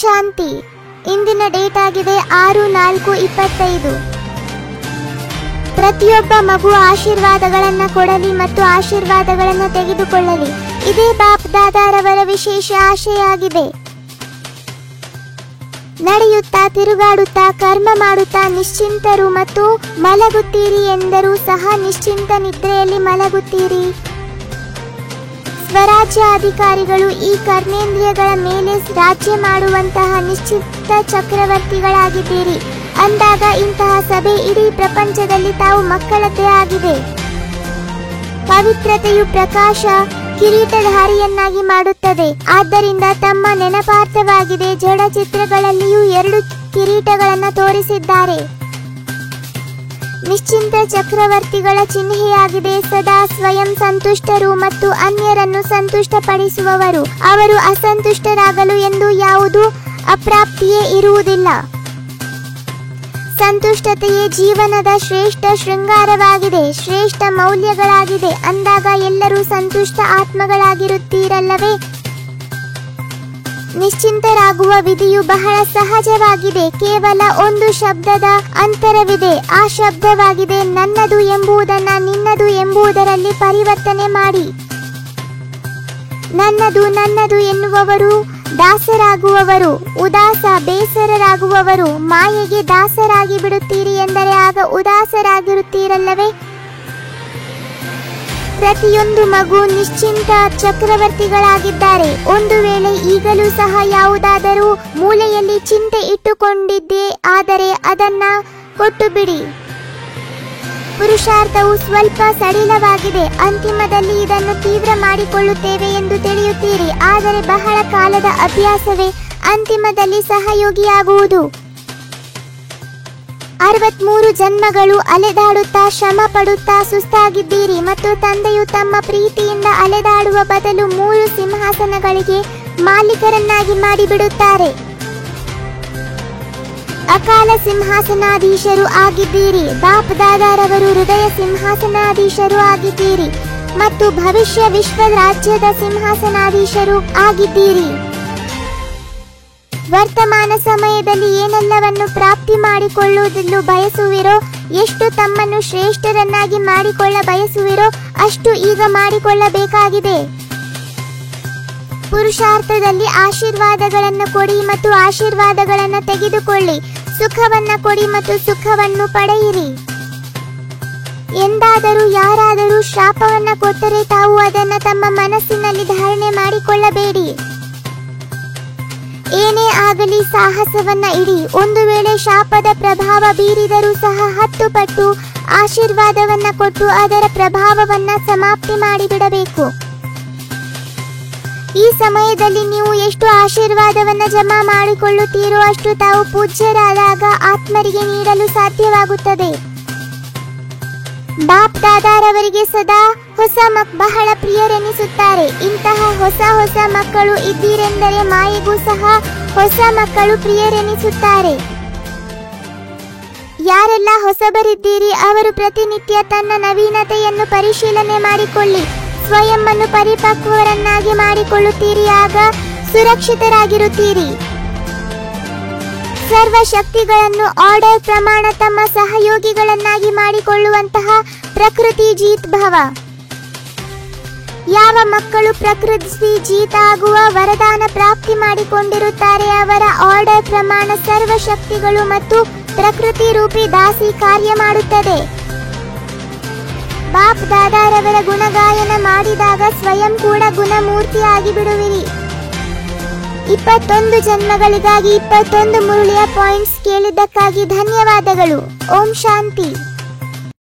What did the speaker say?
ಶಾಂತಿ. ಇಂದಿನ ಡೇಟ್ ಆಗಿದೆ 6/4/25. ಪ್ರತಿಯೊಬ್ಬ ಮಗು ಆಶೀರ್ವಾದಗಳನ್ನ ಕೊಡಲಿ ಮತ್ತು ಆಶೀರ್ವಾದಗಳನ್ನ ತೆಗೆದುಕೊಳ್ಳಲಿ. ಇದೇ ಬಾಪ್ ದಾದಾರವರ ವಿಶೇಷ ಆಶಯ ಆಗಿದೆ. ನಡೆಯುತ್ತಾ ತಿರುಗಾಡುತ್ತಾ ಕರ್ಮ ಮಾಡುತ್ತಾ ನಿಶ್ಚಿಂತರು ಮತ್ತು ಮಲಗುತ್ತೀರಿ ಎಂದರೂ ಸಹ ನಿಶ್ಚಿಂತ ನಿದ್ರೆಯಲ್ಲಿ ಮಲಗುತ್ತೀರಿ. ಸ್ವರಾಜ್ಯ ಅಧಿಕಾರಿಗಳು ಈ ಕರ್ಮೇಂದ್ರಿಯಗಳ ಮೇಲೆ ರಾಜ್ಯ ಮಾಡುವಂತಹ ನಿಶ್ಚಿತ ಚಕ್ರವರ್ತಿಗಳಾಗಿದ್ದೀರಿ ಅಂದಾಗ ಇಂತಹ ಸಭೆ ಇಡೀ ಪ್ರಪಂಚದಲ್ಲಿ ತಾವು ಮಕ್ಕಳದ್ದೇ ಆಗಿದೆ. ಪವಿತ್ರತೆಯು ಪ್ರಕಾಶ ಕಿರೀಟಧಾರಿಯನ್ನಾಗಿ ಮಾಡುತ್ತದೆ. ಆದ್ದರಿಂದ ತಮ್ಮ ನೆನಪಾರ್ಥವಾಗಿದೆ ಜಡ ಚಿತ್ರಗಳಲ್ಲಿಯೂ 2 ಕಿರೀಟಗಳನ್ನು ತೋರಿಸಿದ್ದಾರೆ. ನಿಶ್ಚಿಂತ ಚಕ್ರವರ್ತಿಗಳ ಚಿಹ್ನೆಯಾಗಿದೆ ಸದಾ ಸ್ವಯಂ ಸಂತುಷ್ಟರು ಮತ್ತು ಅನ್ಯರನ್ನು ಸಂತುಷ್ಟಪಡಿಸುವವರು. ಅವರು ಅಸಂತುಷ್ಟರಾಗಲು ಎಂದು ಯಾವುದೂ ಅಪ್ರಾಪ್ತಿಯೇ ಇರುವುದಿಲ್ಲ. ಸಂತುಷ್ಟತೆಯೇ ಜೀವನದ ಶ್ರೇಷ್ಠ ಶೃಂಗಾರವಾಗಿದೆ, ಶ್ರೇಷ್ಠ ಮೌಲ್ಯಗಳಾಗಿದೆ. ಅಂದಾಗ ಎಲ್ಲರೂ ಸಂತುಷ್ಟ ಆತ್ಮಗಳಾಗಿರುತ್ತೀರಲ್ಲವೇ? ನಿಶ್ಚಿಂತರಾಗುವ ವಿಧಿಯು ಬಹಳ ಸಹಜವಾಗಿದೆ. ಕೇವಲ ಒಂದು ಶಬ್ದದ ಅಂತರವಿದೆ. ಆ ಶಬ್ದವಾಗಿದೆ ನನ್ನದು ಎಂಬುದನ್ನ ನಿನ್ನದು ಎಂಬುದರಲ್ಲಿ ಪರಿವರ್ತನೆ ಮಾಡಿ. ನನ್ನದು ನನ್ನದು ಎನ್ನುವವರು ದಾಸರಾಗುವವರು, ಉದಾಸ ಬೇಸರರಾಗುವವರು. ಮಾಯೆಗೆ ದಾಸರಾಗಿ ಬಿಡುತ್ತೀರಿ ಎಂದರೆ ಆಗ ಉದಾಸರಾಗಿರುತ್ತೀರಲ್ಲವೇ? ಪ್ರತಿಯೊಂದು ಮಗು ನಿಶ್ಚಿಂತ ಚಕ್ರವರ್ತಿಗಳಾಗಿದ್ದಾರೆ. ಒಂದು ವೇಳೆ ಈಗಲೂ ಸಹ ಯಾವುದಾದರೂ ಮೂಲೆಯಲ್ಲಿ ಚಿಂತೆ ಇಟ್ಟುಕೊಂಡಿದ್ದೇ ಆದರೆ ಅದನ್ನ ಕೊಟ್ಟು ಬಿಡಿ. ಪುರುಷಾರ್ಥವು ಸ್ವಲ್ಪ ಸಡಿಲವಾಗಿದೆ. ಅಂತಿಮದಲ್ಲಿ ಇದನ್ನು ತೀವ್ರ ಮಾಡಿಕೊಳ್ಳುತ್ತೇವೆ ಎಂದು ತಿಳಿಯುತ್ತೀರಿ. ಆದರೆ ಬಹಳ ಕಾಲದ ಅಭ್ಯಾಸವೇ ಅಂತಿಮದಲ್ಲಿ ಸಹಯೋಗಿಯಾಗುವುದು. 63 ಜನ್ಮಗಳು ಅಲೆದಾಡುತ್ತಾ ಶ್ರಮ ಪಡುತ್ತಾ ಸುಸ್ತಾಗಿದ್ದೀರಿ ಮತ್ತು ತಂದೆಯು ತಮ್ಮ ಪ್ರೀತಿಯಿಂದ ಅಲೆದಾಡುವ ಬದಲು 3 ಸಿಂಹಾಸನಗಳಿಗೆ ಮಾಲೀಕರನ್ನಾಗಿ ಮಾಡಿಬಿಡುತ್ತಾರೆ. ಅಕಾಲ ಸಿಂಹಾಸನಾಧೀಶರು ಆಗಿದ್ದೀರಿ. ಬಾಪ್ ದಾದಾರವರು ಹೃದಯ ಸಿಂಹಾಸನಾಧೀಶರು ಆಗಿದ್ದೀರಿ ಮತ್ತು ಭವಿಷ್ಯ ವಿಶ್ವ ರಾಜ್ಯದ ಸಿಂಹಾಸನಾಧೀಶರು ಆಗಿದ್ದೀರಿ. ವರ್ತಮಾನ ಸಮಯದಲ್ಲಿ ಏನೆಲ್ಲವನ್ನು ಪ್ರಾಪ್ತಿ ಮಾಡಿಕೊಳ್ಳುವುದನ್ನು ಬಯಸುವಿರೋ, ಎಷ್ಟು ತಮ್ಮನ್ನು ಶ್ರೇಷ್ಠರನ್ನಾಗಿ ಮಾಡಿಕೊಳ್ಳ ಬಯಸುವಿರೋ ಅಷ್ಟು ಈಗ ಮಾಡಿಕೊಳ್ಳಬೇಕಾಗಿದೆ. ಪುರುಷಾರ್ಥದಲ್ಲಿ ಆಶೀರ್ವಾದಗಳನ್ನು ಕೊಡಿ ಮತ್ತು ಆಶೀರ್ವಾದಗಳನ್ನು ತೆಗೆದುಕೊಳ್ಳಿ. ಸುಖವನ್ನ ಕೊಡಿ ಮತ್ತು ಸುಖವನ್ನು ಪಡೆಯಿರಿ. ಎಂದಾದರೂ ಯಾರಾದರೂ ಶಾಪವನ್ನ ಕೊಟ್ಟರೆ ತಾವು ಅದನ್ನ ತಮ್ಮ ಮನಸ್ಸಿನಲ್ಲಿ ಧಾರಣೆ ಮಾಡಿಕೊಳ್ಳಬೇಡಿ. ಏನೇ ಆಗಲಿ ಸಾಹಸವನ್ನ ಇಡಿ. ಒಂದು ವೇಳೆ ಶಾಪದ ಪ್ರಭಾವ ಬೀರಿದರೂ ಸಹ 10 ಪಟ್ಟು ಆಶೀರ್ವಾದವನ್ನ ಕೊಟ್ಟು ಅದರ ಪ್ರಭಾವವನ್ನ ಸಮಾಪ್ತಿ ಮಾಡಿಬಿಡಬೇಕು. ಈ ಸಮಯದಲ್ಲಿ ನೀವು ಎಷ್ಟು ಆಶೀರ್ವಾದವನ್ನ ಜಮಾ ಮಾಡಿಕೊಳ್ಳುತ್ತೀರೋ ಅಷ್ಟು ತಾವು ಪೂಜ್ಯರಾದಾಗ ಆತ್ಮರಿಗೆ ನೀಡಲು ಸಾಧ್ಯವಾಗುತ್ತದೆ. ಬಾಪ್ ದಾದಾರವರಿಗೆ ಸದಾ ಹೊಸ ಬಹಳ ಪ್ರಿಯರೆನಿಸುತ್ತಾರೆ. ಇಂತಹ ಹೊಸ ಮಕ್ಕಳು ಇದ್ದೀರೆಂದರೆ ಮಾಯೆಗೂ ಸಹ ಹೊಸ ಮಕ್ಕಳು ಪ್ರಿಯರೆನಿಸುತ್ತಾರೆ. ಯಾರೆಲ್ಲ ಹೊಸಬರಿದ್ದೀರಿ ಅವರು ಪ್ರತಿನಿತ್ಯ ತನ್ನ ನವೀನತೆಯನ್ನು ಪರಿಶೀಲನೆ ಮಾಡಿಕೊಳ್ಳಿ. ಸ್ವಯಂವನ್ನು ಪರಿಪಕ್ವರನ್ನಾಗಿ ಮಾಡಿಕೊಳ್ಳುತ್ತೀರಿ. ಆಗ ಸುರಕ್ಷಿತರಾಗಿರುತ್ತೀರಿ. ಸರ್ವ ಶಕ್ತಿಗಳನ್ನು ಆರ್ಡರ್ ಪ್ರಮಾಣ ತಮ್ಮ ಸಹಯೋಗಿಗಳನ್ನಾಗಿ ಮಾಡಿಕೊಳ್ಳುವಂತಹ ಪ್ರಕೃತಿ ಜೀತ್ ಭವ. ಯಾವ ಮಕ್ಕಳು ಪ್ರಕೃತಿ ಜೀತ ಆಗುವ ವರದಾನ ಪ್ರಾಪ್ತಿ ಮಾಡಿಕೊಂಡಿರುತ್ತಾರೆ ಅವರ ಆರ್ಡರ್ ಪ್ರಮಾಣ ಸರ್ವ ಶಕ್ತಿಗಳು ಮತ್ತು ಪ್ರಕೃತಿ ರೂಪಿ ದಾಸಿ ಕಾರ್ಯ ಮಾಡುತ್ತದೆ. ಬಾಪ್ ದಾದಾರವರ ಗುಣಗಾಯನ ಮಾಡಿದಾಗ ಸ್ವಯಂ ಕೂಡ ಗುಣಮೂರ್ತಿ ಆಗಿಬಿಡುವಿರಿ. 21 ಜನ್ಮಗಳಿಗಾಗಿ 21 ಮುರುಳಿಯ ಪಾಯಿಂಟ್ಸ್ ಕೇಳಿದ್ದಕ್ಕಾಗಿ ಧನ್ಯವಾದಗಳು. ಓಂ ಶಾಂತಿ.